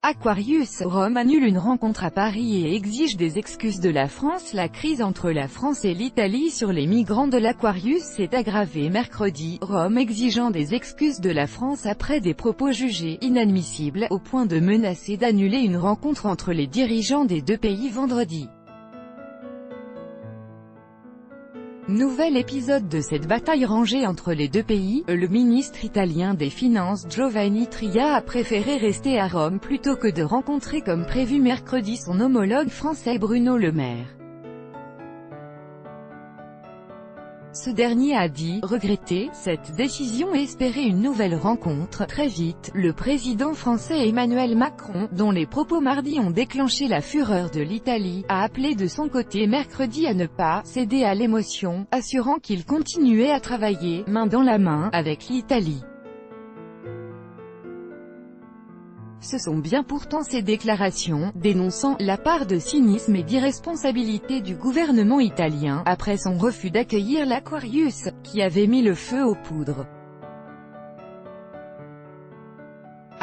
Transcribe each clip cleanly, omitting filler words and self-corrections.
Aquarius, Rome annule une rencontre à Paris et exige des excuses de la France. La crise entre la France et l'Italie sur les migrants de l'Aquarius s'est aggravée mercredi, Rome exigeant des excuses de la France après des propos jugés inadmissibles, au point de menacer d'annuler une rencontre entre les dirigeants des deux pays vendredi. Nouvel épisode de cette bataille rangée entre les deux pays, le ministre italien des Finances Giovanni Tria a préféré rester à Rome plutôt que de rencontrer comme prévu mercredi son homologue français Bruno Le Maire. Ce dernier a dit regretter cette décision et espérer une nouvelle rencontre très vite. Le président français Emmanuel Macron, dont les propos mardi ont déclenché la fureur de l'Italie, a appelé de son côté mercredi à ne pas céder à l'émotion, assurant qu'il continuait à travailler main dans la main avec l'Italie. Ce sont bien pourtant ces déclarations, dénonçant la part de cynisme et d'irresponsabilité du gouvernement italien, après son refus d'accueillir l'Aquarius, qui avait mis le feu aux poudres.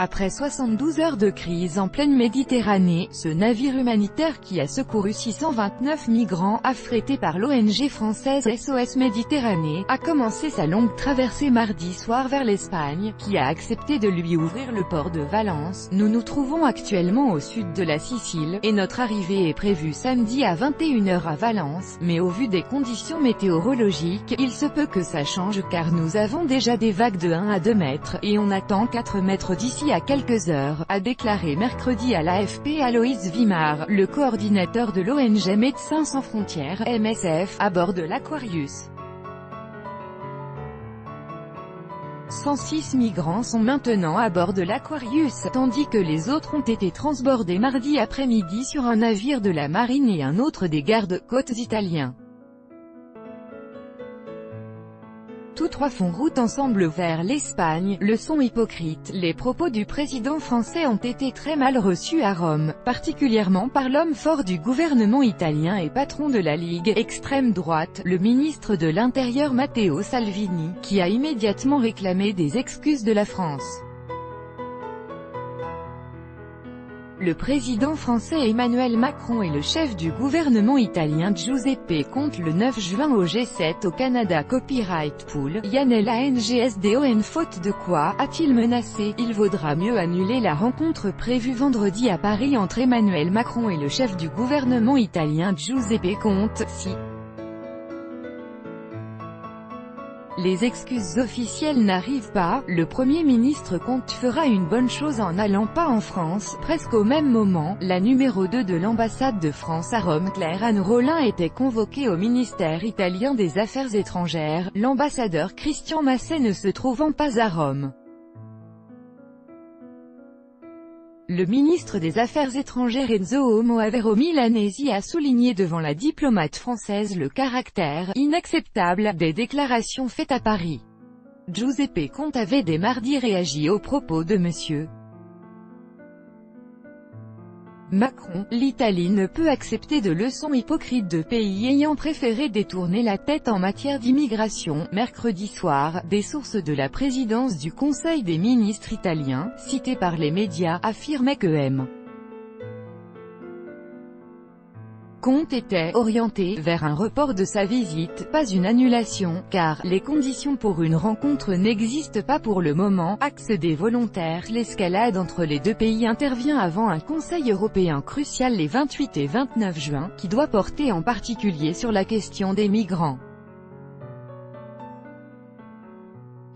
Après 72 heures de crise en pleine Méditerranée, ce navire humanitaire qui a secouru 629 migrants, affrété par l'ONG française SOS Méditerranée, a commencé sa longue traversée mardi soir vers l'Espagne, qui a accepté de lui ouvrir le port de Valence. Nous nous trouvons actuellement au sud de la Sicile, et notre arrivée est prévue samedi à 21 heures à Valence, mais au vu des conditions météorologiques, il se peut que ça change car nous avons déjà des vagues de 1 à 2 mètres, et on attend 4 mètres d'ici à quelques heures, a déclaré mercredi à l'AFP Aloïs Vimard, le coordinateur de l'ONG Médecins sans frontières, MSF, à bord de l'Aquarius. 106 migrants sont maintenant à bord de l'Aquarius, tandis que les autres ont été transbordés mardi après-midi sur un navire de la marine et un autre des gardes-côtes italiens. Tous trois font route ensemble vers l'Espagne. Leçon hypocrite. Les propos du président français ont été très mal reçus à Rome, particulièrement par l'homme fort du gouvernement italien et patron de la Ligue extrême droite, le ministre de l'Intérieur Matteo Salvini, qui a immédiatement réclamé des excuses de la France. Le président français Emmanuel Macron et le chef du gouvernement italien Giuseppe Conte le 9 juin au G7 au Canada Copyright Pool, Yanel ANGSDON. Faute de quoi, a-t-il menacé, il vaudra mieux annuler la rencontre prévue vendredi à Paris entre Emmanuel Macron et le chef du gouvernement italien Giuseppe Conte, si les excuses officielles n'arrivent pas. Le Premier ministre Conte fera une bonne chose en n'allant pas en France. Presque au même moment, la numéro 2 de l'ambassade de France à Rome, Claire-Anne Rollin, était convoquée au ministère italien des Affaires étrangères, l'ambassadeur Christian Masset ne se trouvant pas à Rome. Le ministre des Affaires étrangères Enzo Moavero Milanesi a souligné devant la diplomate française le caractère inacceptable des déclarations faites à Paris. Giuseppe Conte avait dès mardi réagi aux propos de M. Macron. L'Italie ne peut accepter de leçons hypocrites de pays ayant préféré détourner la tête en matière d'immigration. Mercredi soir, des sources de la présidence du Conseil des ministres italien, citées par les médias, affirmaient que M. Conte était orienté vers un report de sa visite, pas une annulation, car les conditions pour une rencontre n'existent pas pour le moment. Axe des volontaires. L'escalade entre les deux pays intervient avant un Conseil européen crucial les 28 et 29 juin, qui doit porter en particulier sur la question des migrants.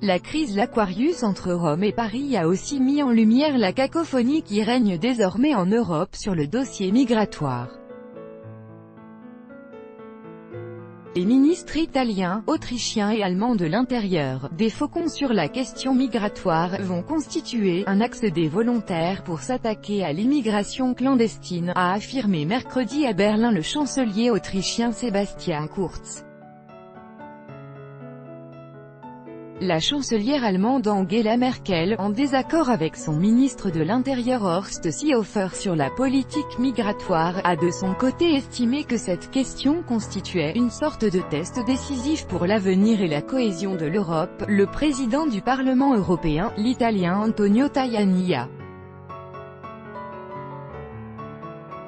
La crise l'Aquarius entre Rome et Paris a aussi mis en lumière la cacophonie qui règne désormais en Europe sur le dossier migratoire. Les ministres italiens, autrichiens et allemands de l'Intérieur, des faucons sur la question migratoire, vont constituer un axe des volontaires pour s'attaquer à l'immigration clandestine, a affirmé mercredi à Berlin le chancelier autrichien Sebastian Kurz. La chancelière allemande Angela Merkel, en désaccord avec son ministre de l'Intérieur Horst Seehofer sur la politique migratoire, a de son côté estimé que cette question constituait une sorte de test décisif pour l'avenir et la cohésion de l'Europe. Le président du Parlement européen, l'Italien Antonio Tajani, a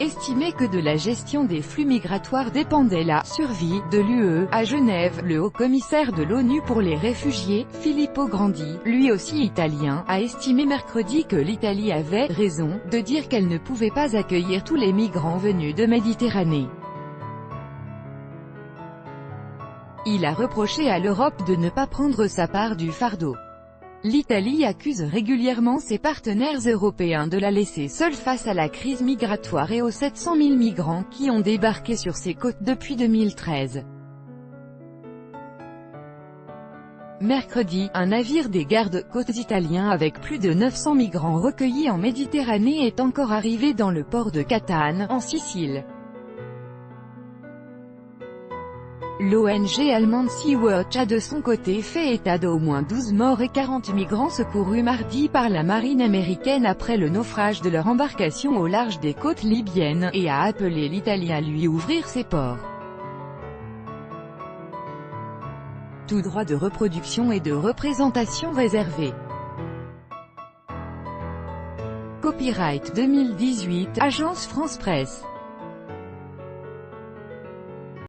Estimait que de la gestion des flux migratoires dépendait la survie de l'UE. À Genève, le haut-commissaire de l'ONU pour les réfugiés, Filippo Grandi, lui aussi italien, a estimé mercredi que l'Italie avait raison de dire qu'elle ne pouvait pas accueillir tous les migrants venus de Méditerranée. Il a reproché à l'Europe de ne pas prendre sa part du fardeau. L'Italie accuse régulièrement ses partenaires européens de la laisser seule face à la crise migratoire et aux 700 000 migrants qui ont débarqué sur ses côtes depuis 2013. Mercredi, un navire des gardes-côtes italiens avec plus de 900 migrants recueillis en Méditerranée est encore arrivé dans le port de Catane, en Sicile. L'ONG allemande Sea-Watch a de son côté fait état d'au moins 12 morts et 40 migrants secourus mardi par la marine américaine après le naufrage de leur embarcation au large des côtes libyennes, et a appelé l'Italie à lui ouvrir ses ports. Tout droit de reproduction et de représentation réservé. Copyright 2018, Agence France Presse.